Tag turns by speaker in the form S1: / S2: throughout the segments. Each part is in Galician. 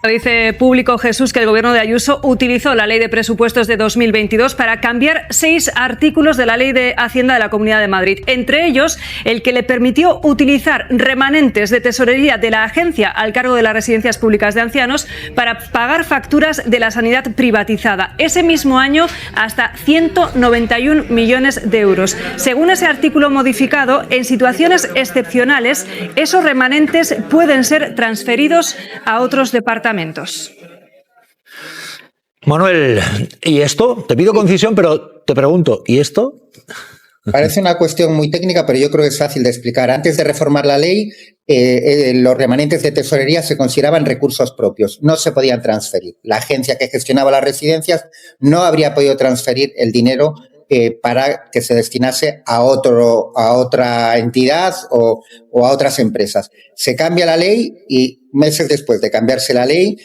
S1: Dice Público Jesús que el gobierno de Ayuso utilizó la ley de presupuestos de 2022 para cambiar 6 artículos de la ley de Hacienda de la Comunidad de Madrid. Entre ellos, el que le permitió utilizar remanentes de tesorería de la agencia al cargo de las residencias públicas de ancianos para pagar facturas de la sanidad privatizada. Ese mismo año, hasta 191 millones de euros. Según ese artículo modificado, en situaciones excepcionales, esos remanentes pueden ser transferidos a otros departamentos.
S2: Manuel, ¿y esto? Te pido concisión, pero te pregunto, ¿y esto?
S3: Parece una cuestión muy técnica, pero yo creo que es fácil de explicar. Antes de reformar la ley, los remanentes de tesorería se consideraban recursos propios, no se podían transferir. La agencia que gestionaba las residencias no habría podido transferir el dinero para que se destinase a otra entidad o a otras empresas. Se cambia la ley y meses después de cambiarse la ley,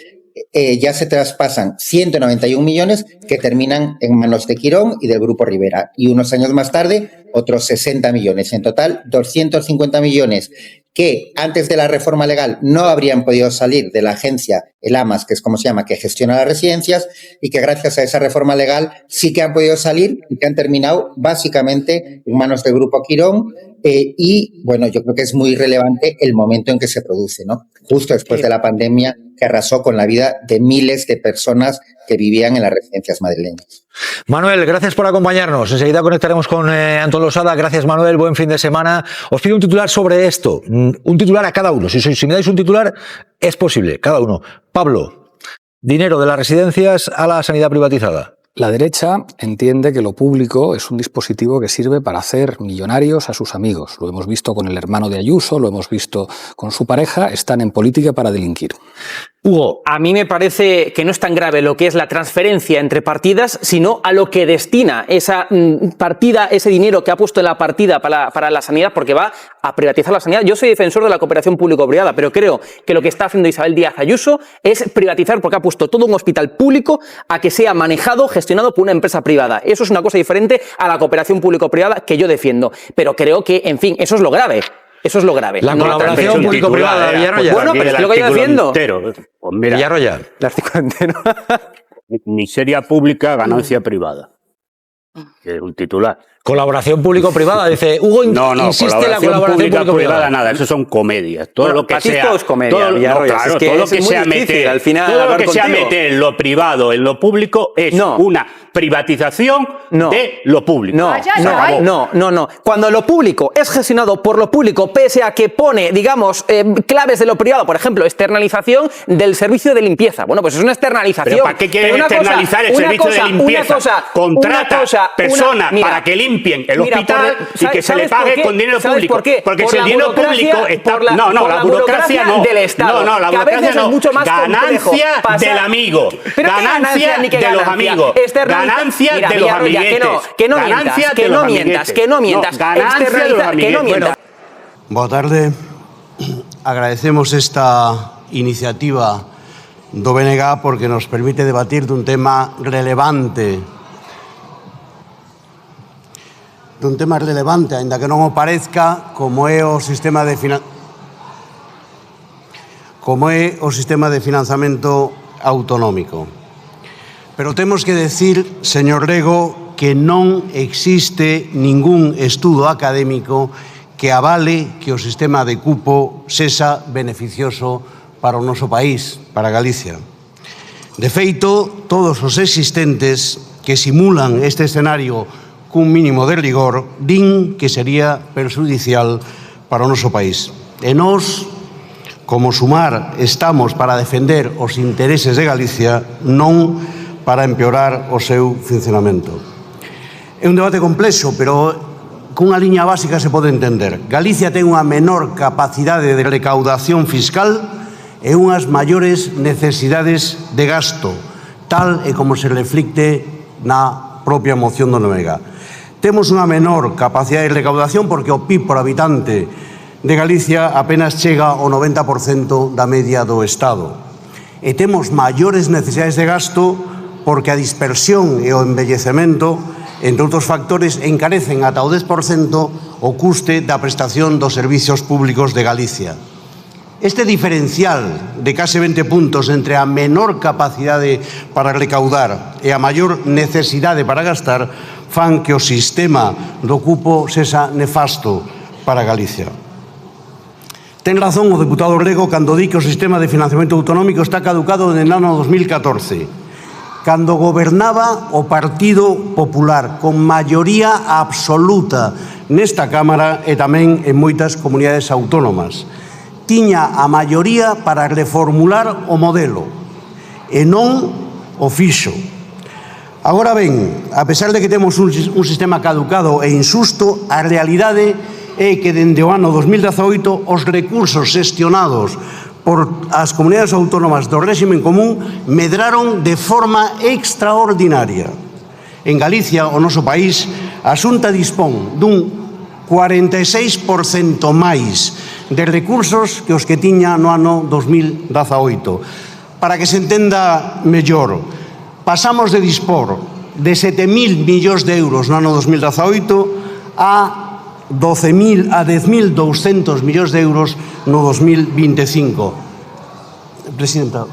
S3: ya se traspasan 191 millones que terminan en manos de Quirón y del Grupo Rivera. Y unos años más tarde, otros 60 millones. En total, 250 millones que antes de la reforma legal no habrían podido salir de la agencia, el AMAS, que es como se llama, que gestiona las residencias, y que gracias a esa reforma legal sí que han podido salir y que han terminado básicamente en manos del Grupo Quirón. Y, bueno, yo creo que es muy relevante el momento en que se produce, ¿no? Justo después de la pandemia que arrasó con la vida de miles de personas que vivían en las residencias madrileñas.
S2: Manuel, gracias por acompañarnos. Enseguida conectaremos con Antón Losada. Gracias, Manuel. Buen fin de semana. Os pido un titular sobre esto. Un titular a cada uno. Si me dais un titular, es posible. Cada uno. Pablo, dinero de las residencias a la sanidad privatizada.
S4: La derecha entiende que lo público es un dispositivo que sirve para hacer millonarios a sus amigos. Lo hemos visto con el hermano de Ayuso, lo hemos visto con su pareja. Están en política para delinquir.
S5: Hugo, a mí me parece que no es tan grave lo que es la transferencia entre partidas, sino a lo que destina esa partida, ese dinero que ha puesto en la partida para la sanidad, porque va a privatizar la sanidad. Yo soy defensor de la cooperación público-privada, pero creo que lo que está haciendo Isabel Díaz Ayuso es privatizar, porque ha puesto todo un hospital público a que sea manejado, gestionado por una empresa privada. Eso es una cosa diferente a la cooperación público-privada que yo defiendo. Pero creo que, en fin, eso es lo grave. Eso es lo grave.
S2: La colaboración público-privada, Villarroya.
S5: Bueno, pero es lo que yo defiendo.
S6: Pues mira,
S2: Villarroya.
S5: El artículo entero.
S6: Miseria pública, ganancia privada. Que es un titular.
S2: Colaboración público-privada, dice Hugo, insiste en la colaboración público-privada.
S6: Nada, eso son comedias. Todo lo que sea,
S5: todo es comedia,
S6: claro, todo lo que sea meter,
S5: al final,
S6: todo lo que sea meter lo privado en lo público es una privatización de lo público.
S5: No. Cuando lo público es gestionado por lo público, pese a que pone, digamos, claves de lo privado, por ejemplo, externalización del servicio de limpieza. Bueno, pues es una externalización.
S6: ¿Pero para qué quieren externalizar el servicio de limpieza? Contrata personas para que limpien el hospital y que se le pague con dinero público.
S5: ¿Por qué?
S6: Porque si el dinero público está... la burocracia no.
S5: Del Estado.
S6: No, la burocracia no.
S5: Ganancia
S6: del amigo. Ganancia de los amigos. Ganancia de los amiguetes.
S5: Que no mientas.
S6: Ganancia de los amiguetes.
S7: Boa tarde. Agradecemos esta iniciativa do BNG porque nos permite debatir dun tema relevante. Aínda que non o parezca, como é o sistema de financiamento autonómico. Pero temos que decir, señor Rego, que non existe ningún estudo académico que avale que o sistema de cupo sexa beneficioso para o noso país, para Galicia. De feito, todos os existentes que simulan este escenario cun mínimo de rigor, din que sería perxudicial para o noso país. E nós, como Sumar, estamos para defender os intereses de Galicia, non para empeorar o seu funcionamento. É un debate complexo, pero cunha liña básica se pode entender. Galicia ten unha menor capacidade de recaudación fiscal e unhas maiores necesidades de gasto, tal e como se reflicte na propia moción do BNG. Temos unha menor capacidade de recaudación porque o PIB por habitante de Galicia apenas chega ao 90% da media do Estado. E temos maiores necesidades de gasto porque a dispersión e o envellecemento, entre outros factores, encarecen ata o 10% o custe da prestación dos servicios públicos de Galicia. Este diferencial de case 20 puntos entre a menor capacidade para recaudar e a maior necesidade para gastar fan que o sistema do cupo sexa nefasto para Galicia. Ten razón o deputado Rego cando di que o sistema de financiamento autonómico está caducado no ano 2014, cando gobernaba o Partido Popular con maioría absoluta nesta Cámara e tamén en moitas comunidades autónomas. Tiña a maioría para reformular o modelo e non o fixo. Agora ben, a pesar de que temos un sistema caducado e insusto, a realidade é que dende o ano 2018 os recursos xestionados por as comunidades autónomas do réxime común medraron de forma extraordinaria. En Galicia, o noso país, a Xunta dispón dun 46% máis de recursos que os que tiña no ano 2018. Para que se entenda mellor, pasamos de dispor de 7.000 millóns de euros no ano 2018 a 10.200 millóns de euros no 2025. Presidenta.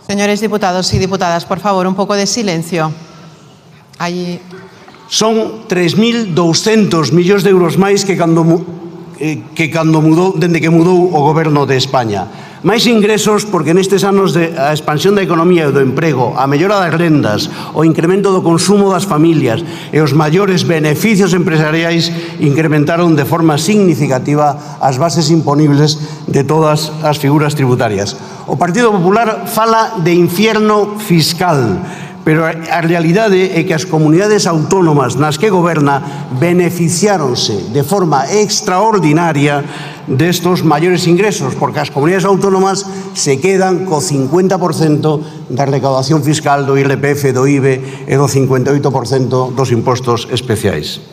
S8: Señores diputados y diputadas, por favor, un poco de silencio. Allí.
S7: Son 3.200 millóns de euros máis que cando mudou, dende que mudou o goberno de España. Máis ingresos porque nestes anos de a expansión da economía e do emprego, a mellora das rendas, o incremento do consumo das familias e os maiores beneficios empresariais incrementaron de forma significativa as bases imponibles de todas as figuras tributarias. O Partido Popular fala de infierno fiscal, pero a realidade é que as comunidades autónomas nas que goberna beneficiáronse de forma extraordinaria destos maiores ingresos, porque as comunidades autónomas se quedan co 50% da recaudación fiscal do IRPF, do IBE e do 58% dos impostos especiais.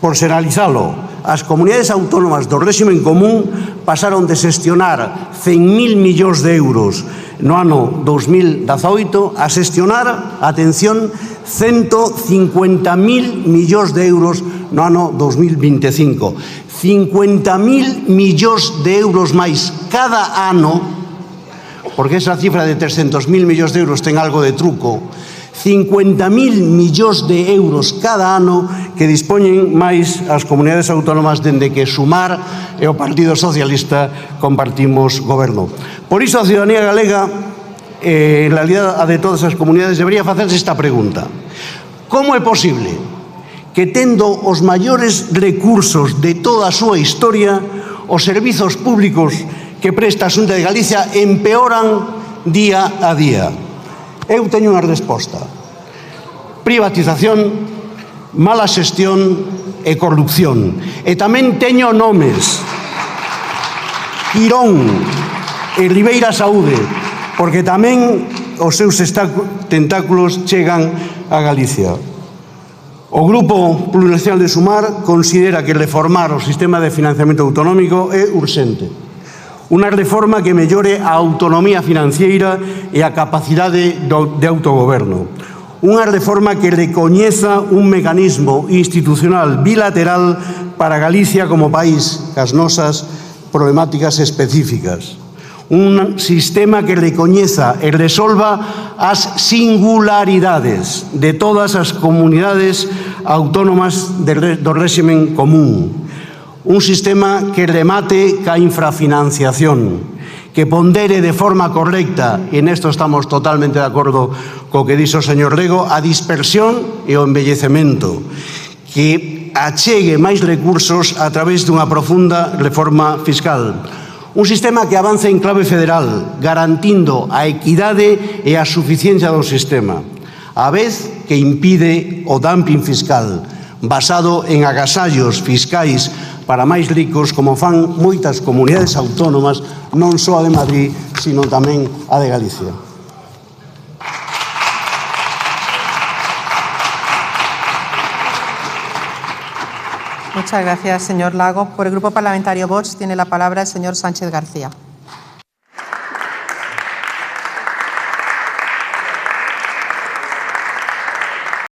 S7: Por xeralizalo, as comunidades autónomas do réxime común pasaron de xestionar 100.000 millóns de euros no ano 2018 a xestionar, atención, 150.000 millóns de euros no ano 2025. 50.000 millóns de euros máis cada ano, porque esa cifra de 300.000 millóns de euros ten algo de truco, 50.000 millóns de euros cada ano que dispoñen máis as comunidades autónomas dende que Sumar e o Partido Socialista compartimos goberno. Por iso a ciudadanía galega, en realidad a de todas as comunidades, debería facerse esta pregunta: como é posible que tendo os maiores recursos de toda a súa historia, os servizos públicos que presta a Xunta de Galicia empeoran día a día? Eu teño unha resposta: privatización, mala xestión e corrupción. E tamén teño nomes: Quirón e Ribeira Saúde, porque tamén os seus tentáculos chegan a Galicia. O Grupo Plurinacional de Sumar considera que reformar o sistema de financiamento autonómico é urxente. Unha reforma que mellore a autonomía financiera e a capacidade de autogoberno. Unha reforma que recoñeza un mecanismo institucional bilateral para Galicia como país, cas nosas problemáticas específicas. Un sistema que recoñeza e resolva as singularidades de todas as comunidades autónomas do réxime común. Un sistema que remate ca infrafinanciación, que pondere de forma correcta, e nesto estamos totalmente de acordo co que dixo o señor Rego, a dispersión e o envellecemento, que achegue máis recursos a través dunha profunda reforma fiscal. Un sistema que avance en clave federal, garantindo a equidade e a suficiencia do sistema, a vez que impide o dumping fiscal, basado en agasallos fiscais para máis ricos, como fan moitas comunidades autónomas, non só a de Madrid, sino tamén a de Galicia.
S8: Muchas gracias, señor Lago. Por el Grupo Parlamentario Vox tiene la palabra el señor Sánchez García.